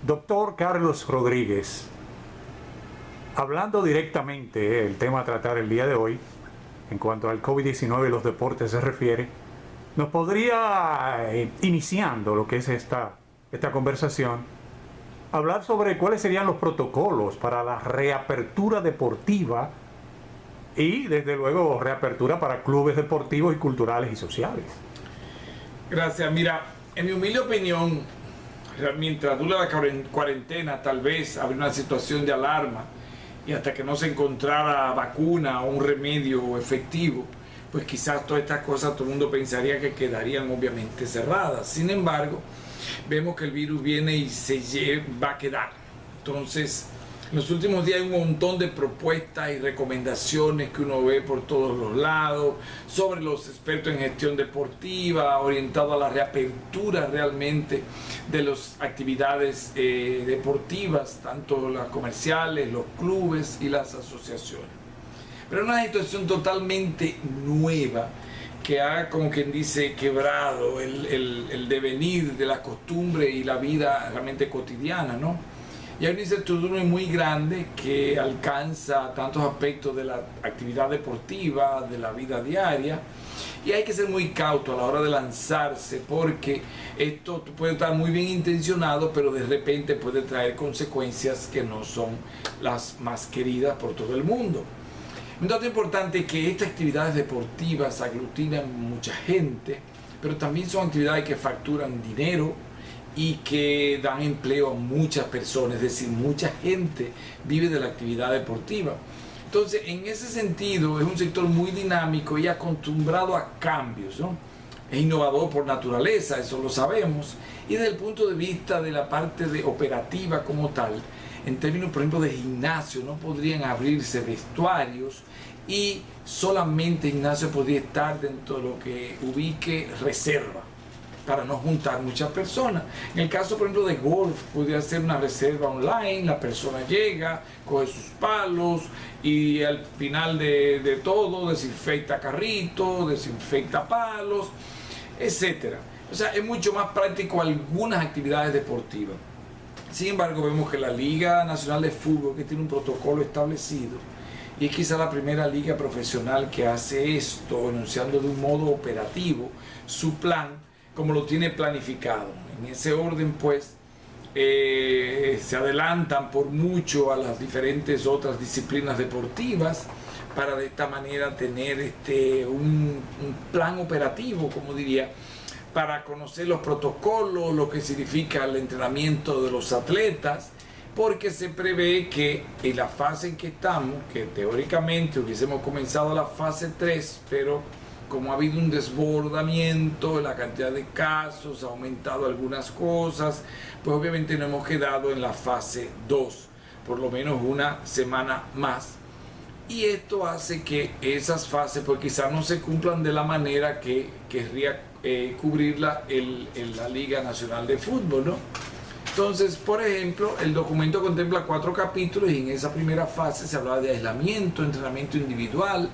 Doctor Carlos Rodríguez, hablando directamente el tema a tratar el día de hoy, en cuanto al COVID-19 y los deportes se refiere, ¿nos podría, iniciando lo que es esta conversación, hablar sobre cuáles serían los protocolos para la reapertura deportiva y, desde luego, reapertura para clubes deportivos y culturales y sociales? Gracias. Mira, en mi humilde opinión, mientras dura la cuarentena, tal vez habría una situación de alarma y hasta que no se encontrara vacuna o un remedio efectivo, pues quizás todas estas cosas todo el mundo pensaría que quedarían obviamente cerradas. Sin embargo, vemos que el virus viene y va a quedar. Entonces, en los últimos días hay un montón de propuestas y recomendaciones que uno ve por todos los lados sobre los expertos en gestión deportiva, orientado a la reapertura realmente de las actividades deportivas, tanto las comerciales, los clubes y las asociaciones. Pero es una situación totalmente nueva que ha, como quien dice, quebrado el devenir de la costumbre y la vida realmente cotidiana, ¿no? Y hay una incertidumbre muy grande que alcanza tantos aspectos de la actividad deportiva, de la vida diaria, y hay que ser muy cauto a la hora de lanzarse, porque esto puede estar muy bien intencionado, pero de repente puede traer consecuencias que no son las más queridas por todo el mundo. Un dato importante es que estas actividades deportivas aglutinan mucha gente, pero también son actividades que facturan dinero y que dan empleo a muchas personas, es decir, mucha gente vive de la actividad deportiva. Entonces, en ese sentido, es un sector muy dinámico y acostumbrado a cambios, ¿no? Es innovador por naturaleza, eso lo sabemos, y desde el punto de vista de la parte operativa como tal, en términos, por ejemplo, de gimnasio, no podrían abrirse vestuarios y solamente gimnasio podría estar dentro de lo que ubique reserva, para no juntar muchas personas. En el caso, por ejemplo, de golf, podría ser una reserva online, la persona llega, coge sus palos y al final de todo desinfecta carritos, desinfecta palos, etc. O sea, es mucho más práctico algunas actividades deportivas. Sin embargo, vemos que la Liga Nacional de Fútbol, que tiene un protocolo establecido, y es quizá la primera liga profesional que hace esto, enunciando de un modo operativo su plan, como lo tiene planificado. En ese orden, pues, se adelantan por mucho a las diferentes otras disciplinas deportivas para de esta manera tener un plan operativo, como diría, para conocer los protocolos, lo que significa el entrenamiento de los atletas, porque se prevé que en la fase en que estamos, que teóricamente hubiésemos comenzado la fase 3, pero como ha habido un desbordamiento en la cantidad de casos, ha aumentado algunas cosas, pues obviamente nos hemos quedado en la fase 2, por lo menos una semana más. Y esto hace que esas fases pues quizás no se cumplan de la manera que querría cubrirla la Liga Nacional de Fútbol, ¿no? Entonces, por ejemplo, el documento contempla 4 capítulos y en esa primera fase se hablaba de aislamiento, entrenamiento individual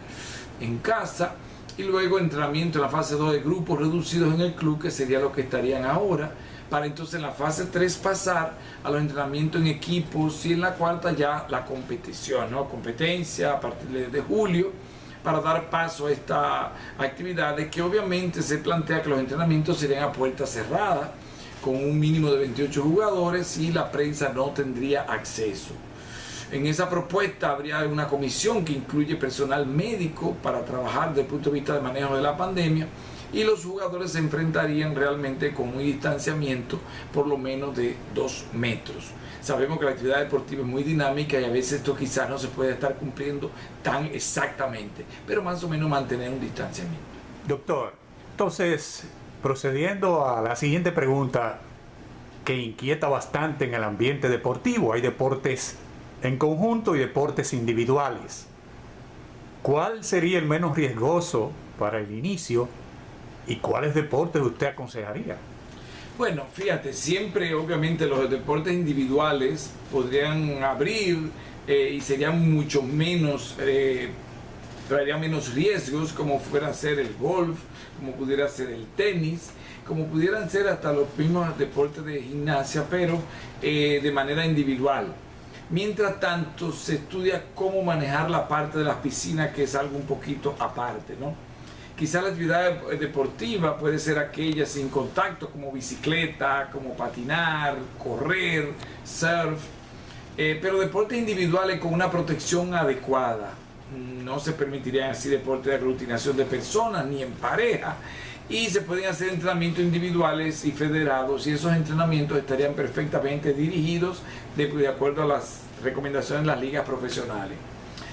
en casa, y luego entrenamiento en la fase 2 de grupos reducidos en el club, que sería lo que estarían ahora, para entonces en la fase 3 pasar a los entrenamientos en equipos y en la cuarta ya la competición, ¿no? Competencia a partir de julio, para dar paso a estas actividades que obviamente se plantea que los entrenamientos serían a puerta cerrada, con un mínimo de 28 jugadores y la prensa no tendría acceso. En esa propuesta habría una comisión que incluye personal médico para trabajar desde el punto de vista de manejo de la pandemia, y los jugadores se enfrentarían realmente con un distanciamiento por lo menos de 2 metros. Sabemos que la actividad deportiva es muy dinámica y a veces esto quizás no se puede estar cumpliendo tan exactamente, pero más o menos mantener un distanciamiento. Doctor, entonces, procediendo a la siguiente pregunta que inquieta bastante en el ambiente deportivo, hay deportes en conjunto y deportes individuales. ¿Cuál sería el menos riesgoso para el inicio y cuáles deportes usted aconsejaría? Bueno, fíjate, siempre obviamente los deportes individuales podrían abrir y serían mucho menos traería menos riesgos, como fuera ser el golf, como pudiera ser el tenis, como pudieran ser hasta los mismos deportes de gimnasia, pero de manera individual. Mientras tanto, se estudia cómo manejar la parte de las piscinas, que es algo un poquito aparte, ¿no? Quizá la actividad deportiva puede ser aquella sin contacto, como bicicleta, como patinar, correr, surf, pero deportes individuales con una protección adecuada. No se permitirían así deportes de aglutinación de personas, ni en pareja, y se pueden hacer entrenamientos individuales y federados, y esos entrenamientos estarían perfectamente dirigidos de acuerdo a las recomendaciones de las ligas profesionales.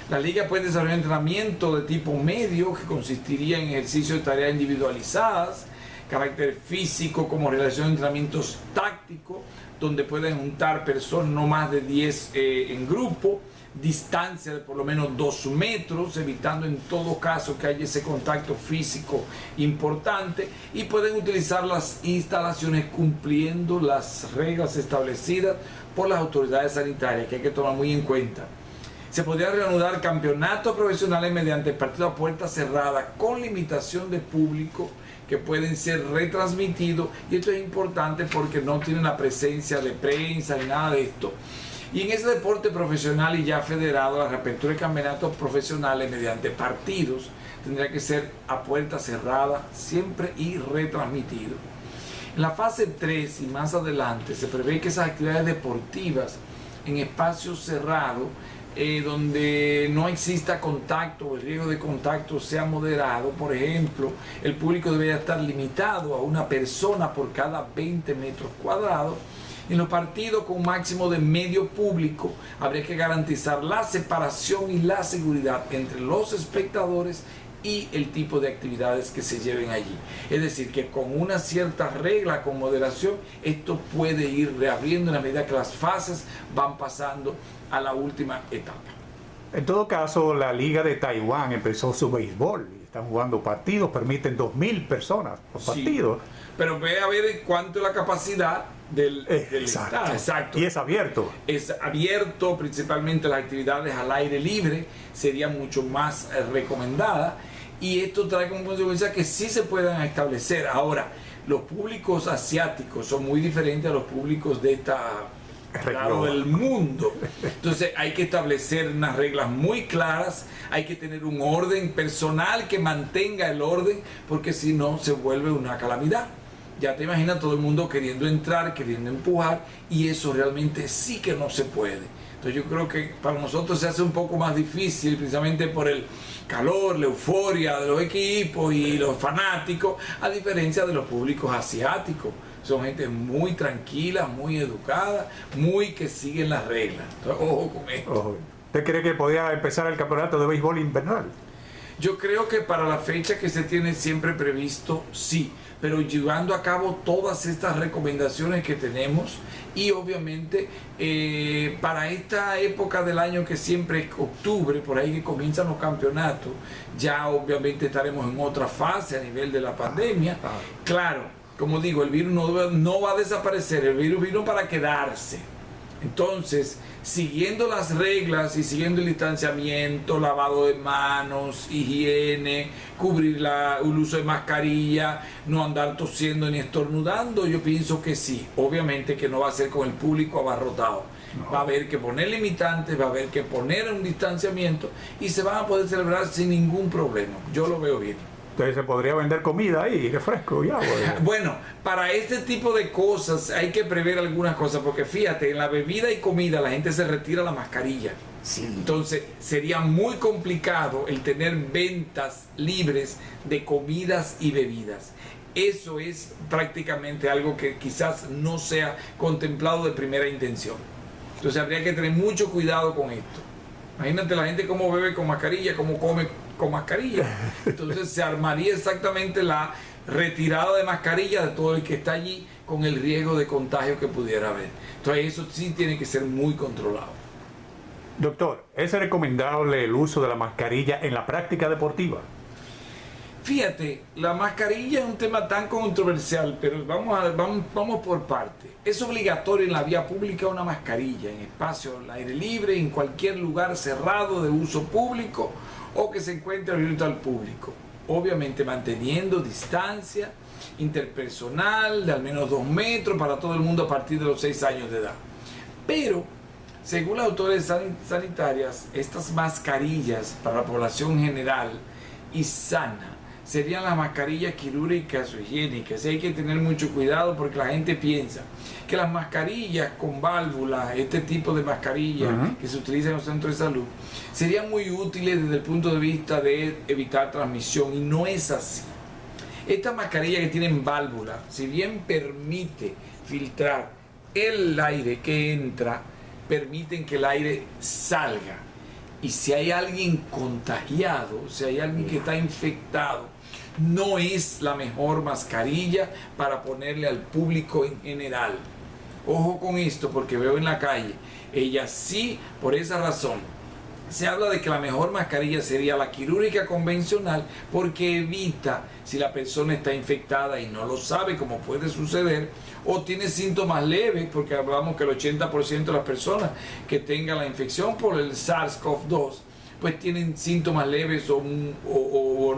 La liga puede desarrollar entrenamiento de tipo medio, que consistiría en ejercicio de tareas individualizadas, carácter físico, como relación de entrenamientos tácticos, donde pueden juntar personas no más de 10 en grupo, distancia de por lo menos 2 metros, evitando en todo caso que haya ese contacto físico importante, y pueden utilizar las instalaciones cumpliendo las reglas establecidas por las autoridades sanitarias, que hay que tomar muy en cuenta. Se podría reanudar campeonatos profesionales mediante partidos a puerta cerrada con limitación de público, que pueden ser retransmitidos, y esto es importante porque no tienen la presencia de prensa ni nada de esto. Y en ese deporte profesional y ya federado, la reapertura de campeonatos profesionales mediante partidos tendría que ser a puerta cerrada siempre y retransmitido. En la fase 3 y más adelante se prevé que esas actividades deportivas en espacios cerrados, donde no exista contacto o el riesgo de contacto sea moderado. Por ejemplo, el público debería estar limitado a una persona por cada 20 metros cuadrados. En los partidos con máximo de medio público habría que garantizar la separación y la seguridad entre los espectadores y el tipo de actividades que se lleven allí. Es decir, que con una cierta regla, con moderación, esto puede ir reabriendo en la medida que las fases van pasando a la última etapa. En todo caso, la Liga de Taiwán empezó su béisbol y están jugando partidos, permiten 2.000 personas por partido. Sí, pero ve a ver cuánto es la capacidad del estadio. Exacto. Y es abierto. Es abierto, principalmente las actividades al aire libre serían mucho más recomendadas, y esto trae como consecuencia que sí se puedan establecer. Ahora, los públicos asiáticos son muy diferentes a los públicos de esta lado del mundo. Entonces hay que establecer unas reglas muy claras, hay que tener un orden personal que mantenga el orden, porque si no se vuelve una calamidad. Ya te imaginas todo el mundo queriendo entrar, queriendo empujar, y eso realmente sí que no se puede. Entonces yo creo que para nosotros se hace un poco más difícil, precisamente por el calor, la euforia de los equipos y los fanáticos, a diferencia de los públicos asiáticos. Son gente muy tranquila, muy educada, muy que siguen las reglas. Entonces, ojo con esto. Ojo. ¿Usted cree que podría empezar el campeonato de béisbol invernal? Yo creo que para la fecha que se tiene siempre previsto, sí, pero llevando a cabo todas estas recomendaciones que tenemos, y obviamente para esta época del año, que siempre es octubre, por ahí que comienzan los campeonatos, ya obviamente estaremos en otra fase a nivel de la pandemia. Claro, como digo, el virus no va a desaparecer, el virus vino para quedarse. Entonces, siguiendo las reglas y siguiendo el distanciamiento, lavado de manos, higiene, cubrir el uso de mascarilla, no andar tosiendo ni estornudando, yo pienso que sí. Obviamente que no va a ser con el público abarrotado. No. Va a haber que poner limitantes, va a haber que poner un distanciamiento, y se van a poder celebrar sin ningún problema. Yo lo veo bien. Entonces se podría vender comida ahí, refresco y agua. Bueno, para este tipo de cosas hay que prever algunas cosas, porque fíjate, en la bebida y comida la gente se retira la mascarilla. Sí. Entonces sería muy complicado el tener ventas libres de comidas y bebidas. Eso es prácticamente algo que quizás no sea contemplado de primera intención. Entonces habría que tener mucho cuidado con esto. Imagínate la gente cómo bebe con mascarilla, cómo come con mascarilla. Entonces se armaría exactamente la retirada de mascarilla de todo el que está allí, con el riesgo de contagio que pudiera haber. Entonces eso sí tiene que ser muy controlado. Doctor, ¿es recomendable el uso de la mascarilla en la práctica deportiva? Fíjate, la mascarilla es un tema tan controversial, pero vamos por parte. Es obligatorio en la vía pública una mascarilla, en espacio al aire libre, en cualquier lugar cerrado de uso público, o que se encuentre abierto al público. Obviamente manteniendo distancia interpersonal de al menos 2 metros para todo el mundo a partir de los 6 años de edad. Pero, según las autoridades sanitarias, estas mascarillas para la población general y sana serían las mascarillas quirúrgicas o higiénicas. Y hay que tener mucho cuidado porque la gente piensa que las mascarillas con válvulas, este tipo de mascarillas que se utilizan en los centros de salud, serían muy útiles desde el punto de vista de evitar transmisión, y no es así. Estas mascarillas que tienen válvula, si bien permite filtrar el aire que entra, permiten que el aire salga. Y si hay alguien contagiado, si hay alguien que está infectado, no es la mejor mascarilla para ponerle al público en general. Ojo con esto, porque veo en la calle, ella sí, por esa razón, se habla de que la mejor mascarilla sería la quirúrgica convencional, porque evita, si la persona está infectada y no lo sabe, como puede suceder, o tiene síntomas leves, porque hablamos que el 80% de las personas que tengan la infección por el SARS-CoV-2 pues tienen síntomas leves o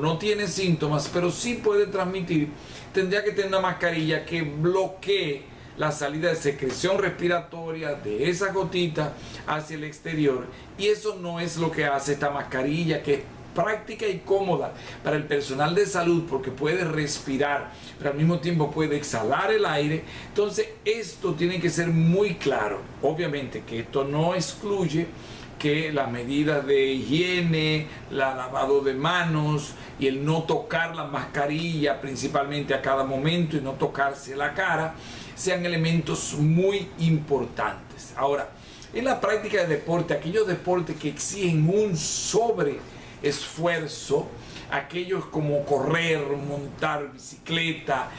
no tienen síntomas, pero sí puede transmitir. Tendría que tener una mascarilla que bloquee la salida de secreción respiratoria de esa gotita hacia el exterior, y eso no es lo que hace esta mascarilla, que es práctica y cómoda para el personal de salud porque puede respirar, pero al mismo tiempo puede exhalar el aire. Entonces esto tiene que ser muy claro. Obviamente que esto no excluye que las medidas de higiene, el lavado de manos y el no tocar la mascarilla principalmente a cada momento y no tocarse la cara sean elementos muy importantes. Ahora, en la práctica de deporte, aquellos deportes que exigen un sobreesfuerzo, aquellos como correr, montar bicicleta,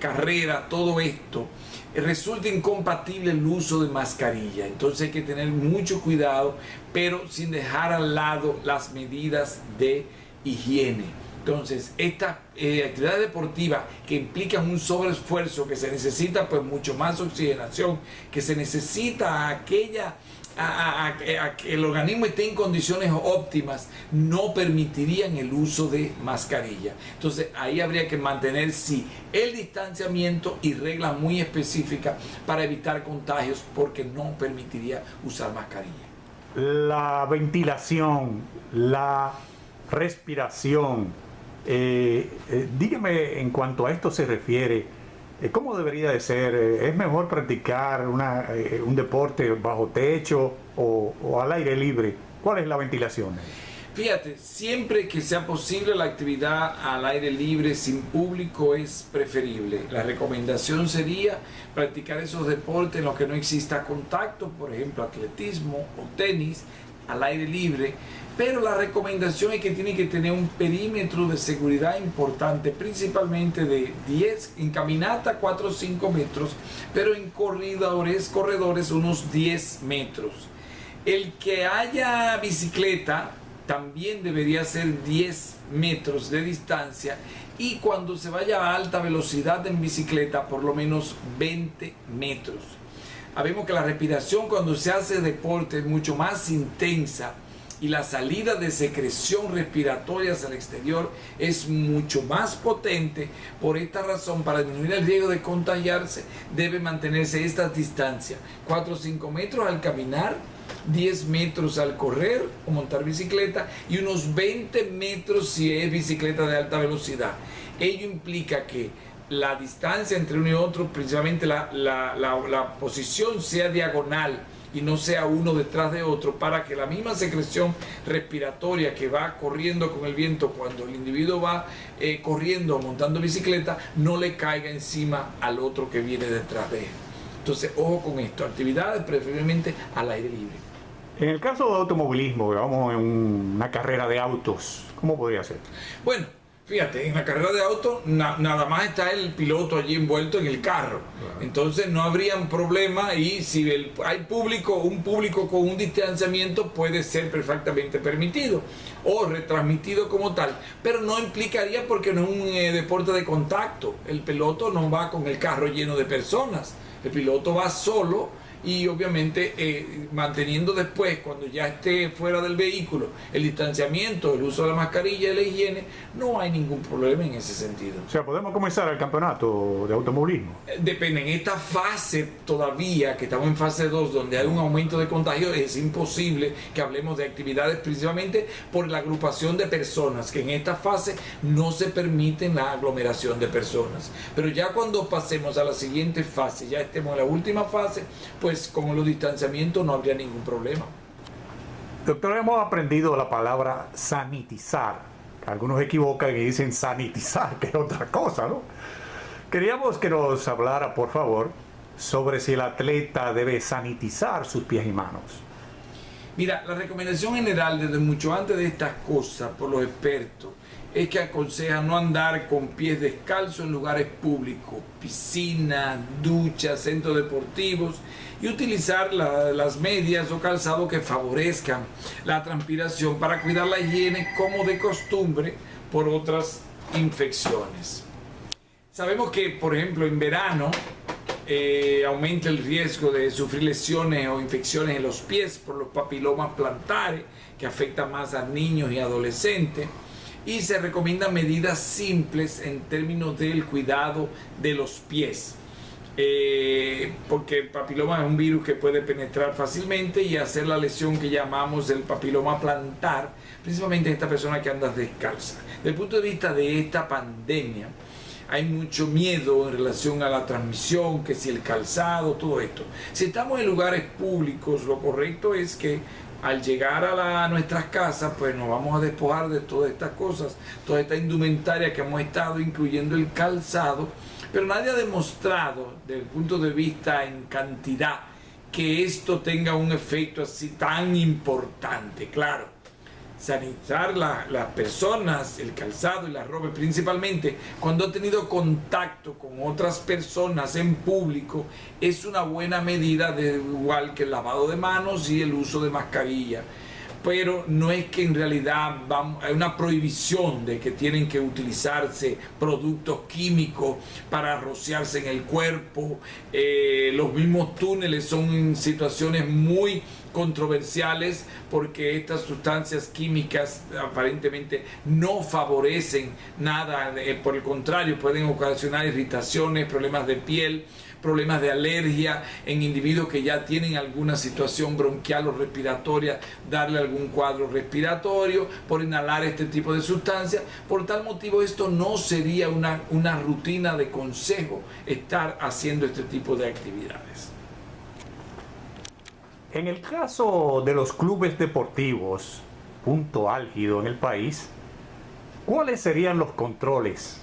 carrera, todo esto, resulta incompatible el uso de mascarilla. Entonces hay que tener mucho cuidado, pero sin dejar al lado las medidas de higiene. Entonces, estas actividades deportivas que implican un sobreesfuerzo, que se necesita pues mucho más oxigenación, que se necesita a que el organismo esté en condiciones óptimas, no permitirían el uso de mascarilla. Entonces ahí habría que mantener sí el distanciamiento y reglas muy específicas para evitar contagios, porque no permitiría usar mascarilla. La ventilación, la respiración, dígame en cuanto a esto se refiere, ¿cómo debería de ser? ¿Es mejor practicar un deporte bajo techo o al aire libre? ¿Cuál es la ventilación? Fíjate, siempre que sea posible la actividad al aire libre sin público es preferible. La recomendación sería practicar esos deportes en los que no exista contacto, por ejemplo atletismo o tenis al aire libre, pero la recomendación es que tiene que tener un perímetro de seguridad importante, principalmente de 10, en caminata 4 o 5 metros, pero en corredores unos 10 metros. El que haya bicicleta también debería ser 10 metros de distancia, y cuando se vaya a alta velocidad en bicicleta por lo menos 20 metros. Sabemos que la respiración cuando se hace deporte es mucho más intensa y la salida de secreción respiratoria hacia el exterior es mucho más potente. Por esta razón, para disminuir el riesgo de contagiarse, debe mantenerse esta distancia: 4 o 5 metros al caminar, 10 metros al correr o montar bicicleta y unos 20 metros si es bicicleta de alta velocidad. Ello implica que la distancia entre uno y otro, principalmente la posición, sea diagonal y no sea uno detrás de otro, para que la misma secreción respiratoria que va corriendo con el viento cuando el individuo va corriendo o montando bicicleta no le caiga encima al otro que viene detrás de él. Entonces, ojo con esto, actividades preferiblemente al aire libre. En el caso de automovilismo, vamos en una carrera de autos, ¿cómo podría ser? Bueno, fíjate, en la carrera de auto nada más está el piloto allí envuelto en el carro. Entonces no habrían problema, y si hay un público con un distanciamiento puede ser perfectamente permitido o retransmitido como tal, pero no implicaría, porque no es un deporte de contacto. El piloto no va con el carro lleno de personas, el piloto va solo y obviamente manteniendo después, cuando ya esté fuera del vehículo, el distanciamiento, el uso de la mascarilla y la higiene, no hay ningún problema en ese sentido. O sea, podemos comenzar el campeonato de automovilismo. Depende, en esta fase todavía, que estamos en fase 2, donde hay un aumento de contagio, es imposible que hablemos de actividades, principalmente por la agrupación de personas, que en esta fase no se permite la aglomeración de personas. Pero ya cuando pasemos a la siguiente fase, ya estemos en la última fase, pues con los distanciamientos no habría ningún problema. Doctor, hemos aprendido la palabra sanitizar. Algunos equivocan y dicen sanitizar, que es otra cosa, ¿no? Queríamos que nos hablara, por favor, sobre si el atleta debe sanitizar sus pies y manos. Mira, la recomendación general desde mucho antes de estas cosas por los expertos es que aconseja no andar con pies descalzos en lugares públicos, piscinas, duchas, centros deportivos, y utilizar las medias o calzado que favorezcan la transpiración para cuidar la higiene como de costumbre por otras infecciones. Sabemos que, por ejemplo, en verano aumenta el riesgo de sufrir lesiones o infecciones en los pies por los papilomas plantares, que afectan más a niños y adolescentes. Y se recomiendan medidas simples en términos del cuidado de los pies. Porque el papiloma es un virus que puede penetrar fácilmente y hacer la lesión que llamamos el papiloma plantar, principalmente en esta persona que anda descalza. Desde el punto de vista de esta pandemia, hay mucho miedo en relación a la transmisión, que si el calzado, todo esto. Si estamos en lugares públicos, lo correcto es que al llegar a nuestras casas, pues nos vamos a despojar de todas estas cosas, toda esta indumentaria que hemos estado, incluyendo el calzado, pero nadie ha demostrado, desde el punto de vista en cantidad, que esto tenga un efecto así tan importante. Claro, sanitizar las personas, el calzado y la ropa, principalmente cuando ha tenido contacto con otras personas en público, es una buena medida, igual que el lavado de manos y el uso de mascarilla. Pero no es que en realidad hay una prohibición de que tienen que utilizarse productos químicos para rociarse en el cuerpo. Los mismos túneles son en situaciones muy controversiales porque estas sustancias químicas aparentemente no favorecen nada, por el contrario pueden ocasionar irritaciones, problemas de piel, problemas de alergia en individuos que ya tienen alguna situación bronquial o respiratoria, darle algún cuadro respiratorio por inhalar este tipo de sustancias. Por tal motivo esto no sería una rutina de consejo estar haciendo este tipo de actividades. En el caso de los clubes deportivos, punto álgido en el país, ¿cuáles serían los controles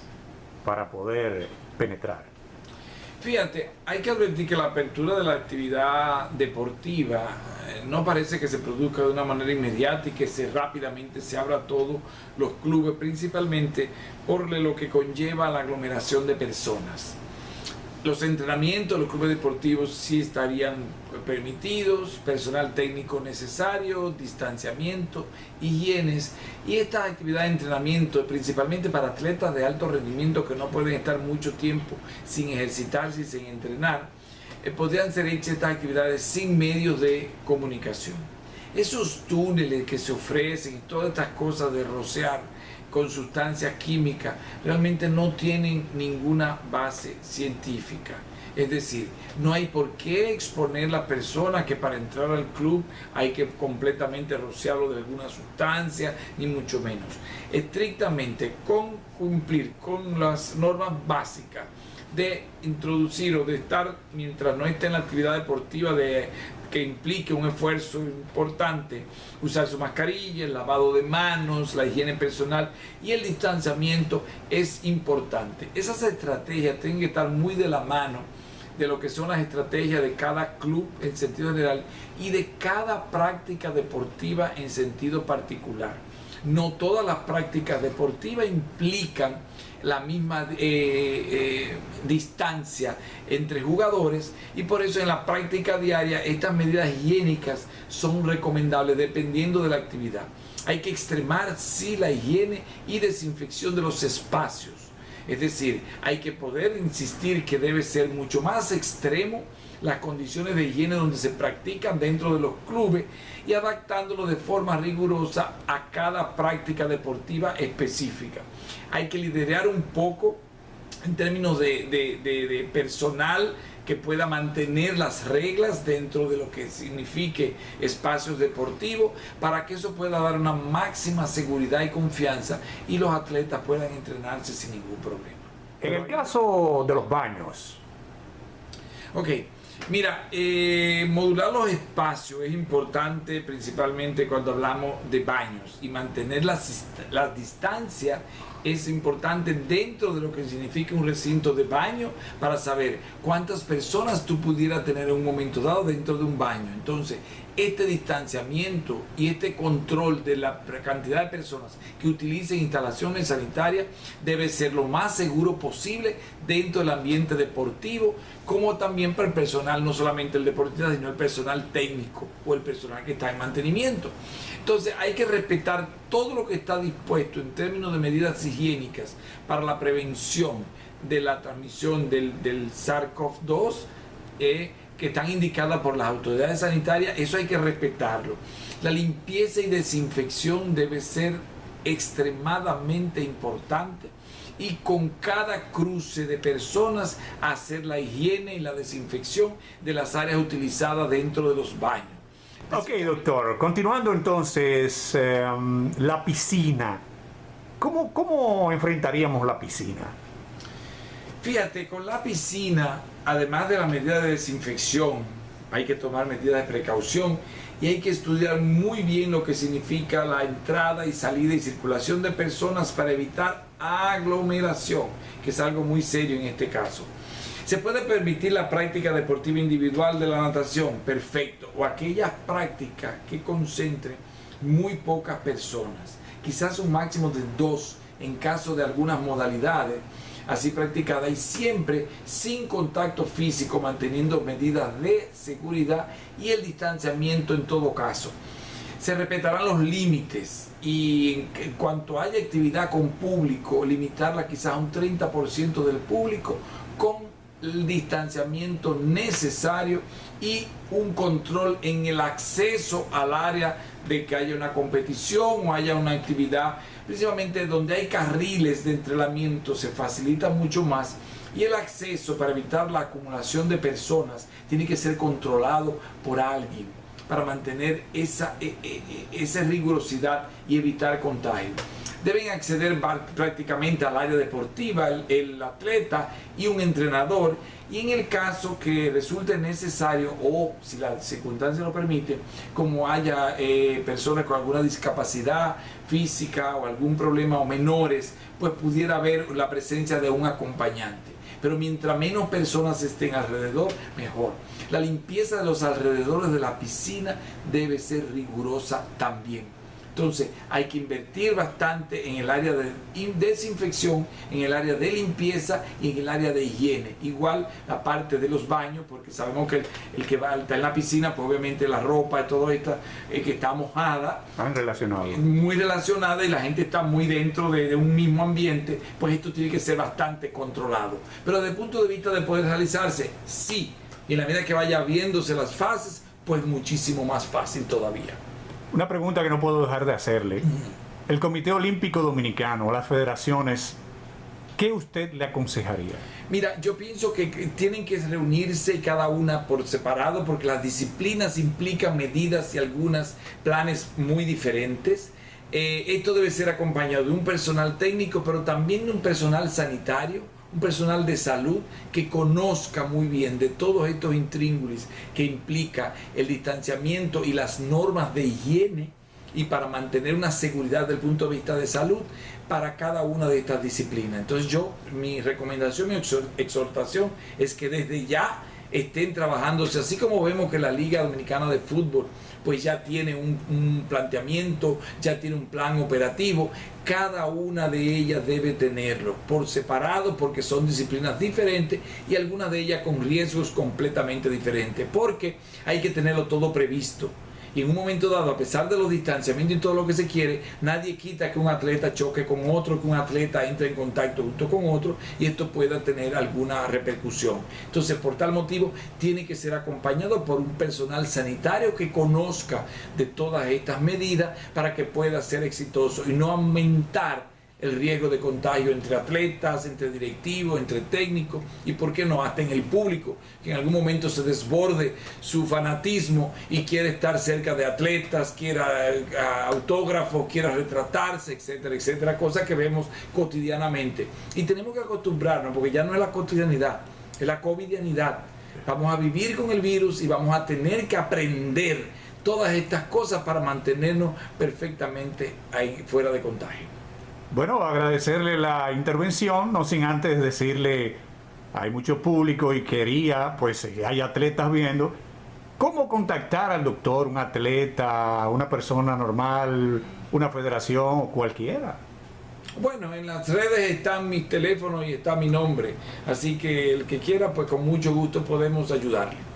para poder penetrar? Fíjate, hay que advertir que la apertura de la actividad deportiva no parece que se produzca de una manera inmediata y que rápidamente se abra todos los clubes, principalmente por lo que conlleva la aglomeración de personas. Los entrenamientos, los clubes deportivos sí estarían permitidos, personal técnico necesario, distanciamiento, higienes, y esta actividad de entrenamiento, principalmente para atletas de alto rendimiento que no pueden estar mucho tiempo sin ejercitarse y sin entrenar, podrían ser hechas estas actividades sin medios de comunicación. Esos túneles que se ofrecen y todas estas cosas de rociar con sustancias químicas realmente no tienen ninguna base científica. Es decir, no hay por qué exponer a la persona que para entrar al club hay que completamente rociarlo de alguna sustancia, ni mucho menos. Estrictamente con cumplir con las normas básicas de introducir o de estar, mientras no esté en la actividad deportiva que implique un esfuerzo importante, usar su mascarilla, el lavado de manos, la higiene personal y el distanciamiento es importante. Esas estrategias tienen que estar muy de la mano de lo que son las estrategias de cada club en sentido general y de cada práctica deportiva en sentido particular. No todas las prácticas deportivas implican la misma distancia entre jugadores, y por eso en la práctica diaria estas medidas higiénicas son recomendables dependiendo de la actividad. Hay que extremar sí la higiene y desinfección de los espacios, es decir, hay que poder insistir que debe ser mucho más extremo las condiciones de higiene donde se practican dentro de los clubes y adaptándolo de forma rigurosa a cada práctica deportiva específica. Hay que liderar un poco en términos de personal que pueda mantener las reglas dentro de lo que signifique espacios deportivos para que eso pueda dar una máxima seguridad y confianza y los atletas puedan entrenarse sin ningún problema. En el caso de los baños. Ok, mira, modular los espacios es importante principalmente cuando hablamos de baños y mantener la distancia es importante dentro de lo que significa un recinto de baño para saber cuántas personas tú pudieras tener en un momento dado dentro de un baño. Entonces, este distanciamiento y este control de la cantidad de personas que utilicen instalaciones sanitarias debe ser lo más seguro posible dentro del ambiente deportivo, como también para el personal, no solamente el deportista, sino el personal técnico o el personal que está en mantenimiento. Entonces hay que respetar todo lo que está dispuesto en términos de medidas higiénicas para la prevención de la transmisión del SARS-CoV-2 que están indicadas por las autoridades sanitarias. Eso hay que respetarlo. La limpieza y desinfección debe ser extremadamente importante y con cada cruce de personas hacer la higiene y la desinfección de las áreas utilizadas dentro de los baños. Ok, doctor. Continuando entonces, la piscina. ¿Cómo enfrentaríamos la piscina? Fíjate, con la piscina, además de la medida de desinfección, hay que tomar medidas de precaución y hay que estudiar muy bien lo que significa la entrada y salida y circulación de personas para evitar aglomeración, que es algo muy serio en este caso. ¿Se puede permitir la práctica deportiva individual de la natación? Perfecto. O aquellas prácticas que concentren muy pocas personas, quizás un máximo de 2 en caso de algunas modalidades así practicadas y siempre sin contacto físico, manteniendo medidas de seguridad y el distanciamiento en todo caso. Se respetarán los límites y en cuanto haya actividad con público, limitarla quizás a un 30% del público con el distanciamiento necesario y un control en el acceso al área de que haya una competición o haya una actividad, principalmente donde hay carriles de entrenamiento se facilita mucho más y el acceso para evitar la acumulación de personas tiene que ser controlado por alguien para mantener esa rigurosidad y evitar contagio. Deben acceder prácticamente al área deportiva el atleta y un entrenador, y en el caso que resulte necesario o si la circunstancia lo permite, como haya personas con alguna discapacidad física o algún problema o menores, pues pudiera haber la presencia de un acompañante. Pero mientras menos personas estén alrededor, mejor. La limpieza de los alrededores de la piscina debe ser rigurosa también. Entonces hay que invertir bastante en el área de desinfección, en el área de limpieza y en el área de higiene. Igual la parte de los baños, porque sabemos que el que está en la piscina, pues obviamente la ropa y todo esto que está mojada. Están relacionados. Muy relacionada y la gente está muy dentro de un mismo ambiente, pues esto tiene que ser bastante controlado. Pero desde el punto de vista de poder realizarse, sí. Y en la medida que vaya viéndose las fases, pues muchísimo más fácil todavía. Una pregunta que no puedo dejar de hacerle. El Comité Olímpico Dominicano, las federaciones, ¿qué usted le aconsejaría? Mira, yo pienso que tienen que reunirse cada una por separado porque las disciplinas implican medidas y algunos planes muy diferentes. Esto debe ser acompañado de un personal técnico, pero también de un personal sanitario, un personal de salud que conozca muy bien de todos estos intríngulis que implica el distanciamiento y las normas de higiene y para mantener una seguridad desde el punto de vista de salud para cada una de estas disciplinas. Entonces mi recomendación, mi exhortación es que desde ya estén trabajándose, así como vemos que la Liga Dominicana de Fútbol pues ya tiene un planteamiento, ya tiene un plan operativo, cada una de ellas debe tenerlo por separado porque son disciplinas diferentes y algunas de ellas con riesgos completamente diferentes, porque hay que tenerlo todo previsto. Y en un momento dado, a pesar de los distanciamientos y todo lo que se quiere, nadie quita que un atleta choque con otro, que un atleta entre en contacto junto con otro y esto pueda tener alguna repercusión. Entonces, por tal motivo, tiene que ser acompañado por un personal sanitario que conozca de todas estas medidas para que pueda ser exitoso y no aumentar el riesgo de contagio entre atletas, entre directivos, entre técnicos y, por qué no, hasta en el público, que en algún momento se desborde su fanatismo y quiere estar cerca de atletas, quiera autógrafos, quiera retratarse, etcétera, etcétera, cosas que vemos cotidianamente. Y tenemos que acostumbrarnos, porque ya no es la cotidianidad, es la covidianidad. Vamos a vivir con el virus y vamos a tener que aprender todas estas cosas para mantenernos perfectamente ahí, fuera de contagio. Bueno, agradecerle la intervención, no sin antes decirle, hay mucho público y quería, pues hay atletas viendo, ¿cómo contactar al doctor, un atleta, una persona normal, una federación o cualquiera? Bueno, en las redes están mis teléfonos y está mi nombre, así que el que quiera, pues con mucho gusto podemos ayudarle.